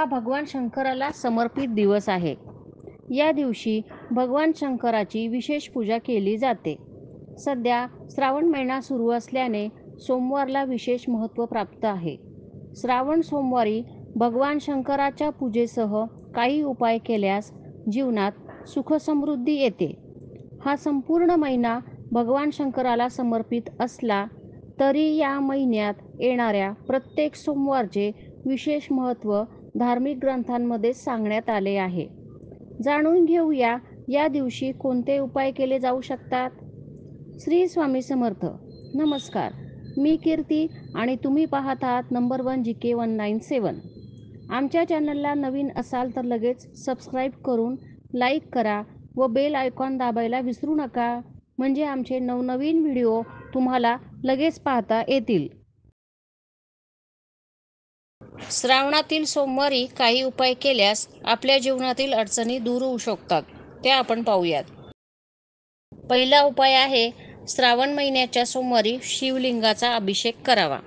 भगवान शंकराला समर्पित दिवस आहे। या दिवशी भगवान शंकराची विशेष पूजा केली जाते। सध्या श्रावण महिना सुरू असल्याने सोमवारला विशेष महत्त्व प्राप्त आहे। श्रावण सोमवारी भगवान शंकराच्या पूजेसह काही उपाय केल्यास जीवनात सुखसमृद्धी येते। हा संपूर्ण महिना भगवान शंकराला समर्पित असला तरी या महिन्यात येणाऱ्या प्रत्येक सोमवारचे विशेष महत्त्व धार्मिक ग्रंथांमध्ये सांगण्यात आले आहे। जाणून घेऊया या दिवशी कोणते उपाय केले जाऊ शकतात। श्री स्वामी समर्थ। नमस्कार, मी कीर्ती आणि तुम्ही पाहत आहात नंबर 1 GK 197। आमच्या चॅनलला नवीन असाल तर लगेच सबस्क्राईब करून लाईक करा व बेल आयकॉन दाबायला विसरू नका, म्हणजे आमचे नवनवीन व्हिडिओ तुम्हाला लगेच पाहता येतील। श्रावणातील सोमवारी काही उपाय केल्यास आपल्या जीवनातील अडचणी दूर होऊ शकतात, ते आपण पाहूयात। पहिला उपाय आहे, श्रावण महिन्याच्या सोमवारी शिवलिंगाचा अभिषेक करावा।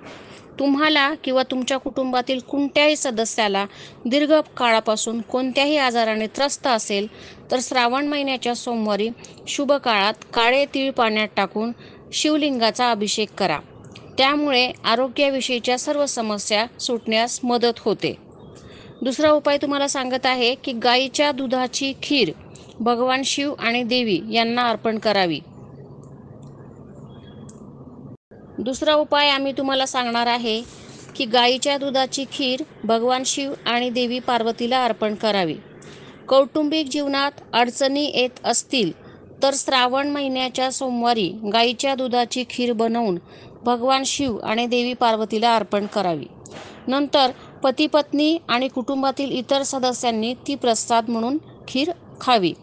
तुम्हाला किंवा तुमच्या कुटुंबातील कोणत्याही सदस्याला दीर्घ काळापासून कोणत्याही आजाराने त्रस्त असेल तर श्रावण महिन्याच्या सोमवारी शुभ काळात काळे तीळ पाण्यात टाकून शिवलिंगाचा अभिषेक करा। त्यामुळे आरोग्याविषयीच्या सर्व समस्या सुटण्यास मदत होते। दुसरा उपाय तुम्हाला सांगत आहे की गाईच्या दुधाची खीर भगवान शिव आणि देवी यांना अर्पण करावी। दुसरा उपाय आम्ही तुम्हाला सांगणार आहे की गाईच्या दुधाची खीर भगवान शिव आणि देवी पार्वतीला अर्पण करावी। कौटुंबिक जीवनात अडचणी येत असतील तर श्रावण महिन्याच्या सोमवारी गाईच्या दुधाची खीर बनवून भगवान शिव आणि देवी पार्वतीला अर्पण करावी। नंतर पती पत्नी आणि कुटुंबातील इतर सदस्यांनी ती प्रसाद म्हणून खीर खावी।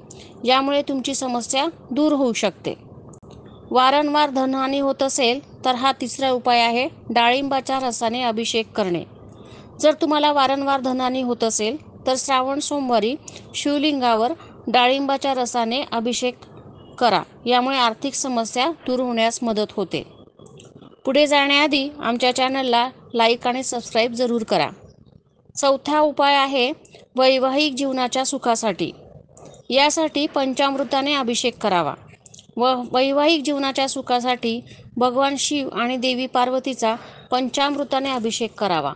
यामुळे तुमची समस्या दूर होऊ शकते। वारंवार धनहानी होत असेल तर हा तिसरा उपाय आहे, डाळिंबाच्या रसाने अभिषेक करणे। जर तुम्हाला वारंवार धनहानी होत असेल तर श्रावण सोमवारी शिवलिंगावर डाळिंबाच्या रसाने अभिषेक करा। यामुळे आर्थिक समस्या दूर होण्यास मदत होते। पुढे जाण्याआधी आमच्या चॅनलला लाईक आणि सबस्क्राईब जरूर करा। चौथा उपाय आहे, वैवाहिक जीवनाच्या सुखासाठी। यासाठी पंचामृताने अभिषेक करावा व वैवाहिक जीवनाच्या सुखासाठी भगवान शिव आणि देवी पार्वतीचा पंचामृताने अभिषेक करावा।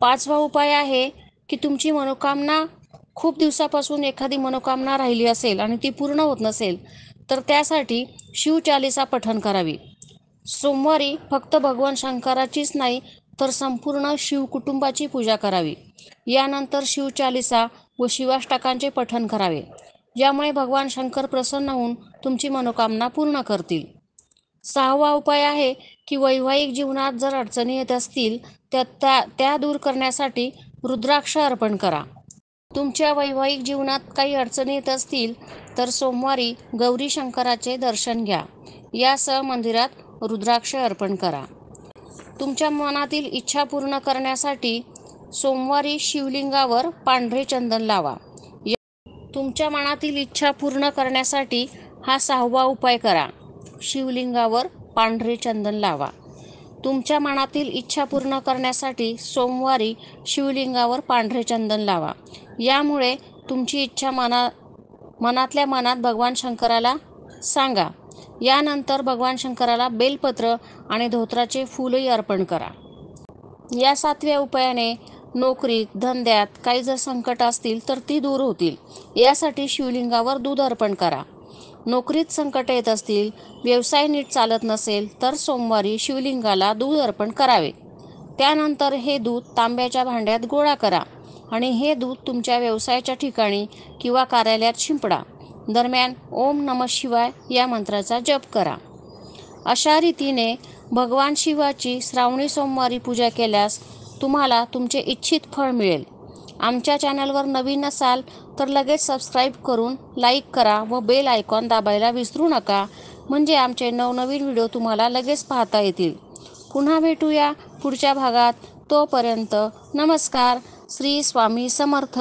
पाचवा उपाय आहे की तुमची मनोकामना खूप दिवसापासून एखादी मनोकामना राहिली असेल आणि ती पूर्ण होत नसेल तर त्यासाठी शिवचालीसा पठण करावी। सोमवारी फक्त भगवान शंकराचीच नाही तर संपूर्ण शिव कुटुंबाची पूजा करावी। यानंतर शिवचालीसा व शिवाष्टकांचे पठण करावे। यामुळे भगवान शंकर प्रसन्न होऊन तुमची मनोकामना पूर्ण करतील। सहावा उपाय आहे की वैवाहिक जीवनात जर अडचणी येत असतील त्या दूर करण्यासाठी रुद्राक्ष अर्पण करा। तुमच्या वैवाहिक जीवनात काही अडचणी येत असतील तर सोमवारी गौरी शंकराचे दर्शन घ्या। यासह मंदिरात रुद्राक्ष अर्पण करा। तुमच्या मनातील इच्छा पूर्ण करण्यासाठी सोमवारी शिवलिंगावर पांढरे चंदन लावा। तुमच्या मनातील इच्छा पूर्ण करण्यासाठी हा सहावा उपाय करा, शिवलिंगावर पांढरे चंदन लावा। तुमच्या मनातील इच्छा पूर्ण करण्यासाठी सोमवारी शिवलिंगावर पांढरे चंदन लावा। यामुळे तुमची इच्छा मनातल्या मनात भगवान शंकराला सांगा। यानंतर भगवान शंकराला बेलपत्र आणि धोत्राचे फूलही अर्पण करा। या सातव्या उपायाने नोकरीत धंद्यात काही जर संकट असतील तर ती दूर होतील। यासाठी शिवलिंगावर दूध अर्पण करा। नोकरीत संकट येत असतील, व्यवसाय नीट चालत नसेल तर सोमवारी शिवलिंगाला दूध अर्पण करावे। त्यानंतर हे दूध तांब्याच्या भांड्यात गोळा करा आणि हे दूध तुमच्या व्यवसायाच्या ठिकाणी किंवा कार्यालयात शिंपडा। दरम्यान ओम नमः शिवाय या मंत्राचा जप करा। अशा रीतीने भगवान शिवाची श्रावणी सोमवारी पूजा केल्यास तुम्हाला तुमचे इच्छित फळ मिळेल। आमच्या चॅनलवर नवीन असाल तर लगेच सबस्क्राईब करून लाईक करा व बेल आयकॉन दाबायला विसरू नका, म्हणजे आमचे नवनवीन व्हिडिओ तुम्हाला लगेच पाहता येतील। पुन्हा भेटूया पुढच्या भागात। तोपर्यंत नमस्कार। श्री स्वामी समर्थ।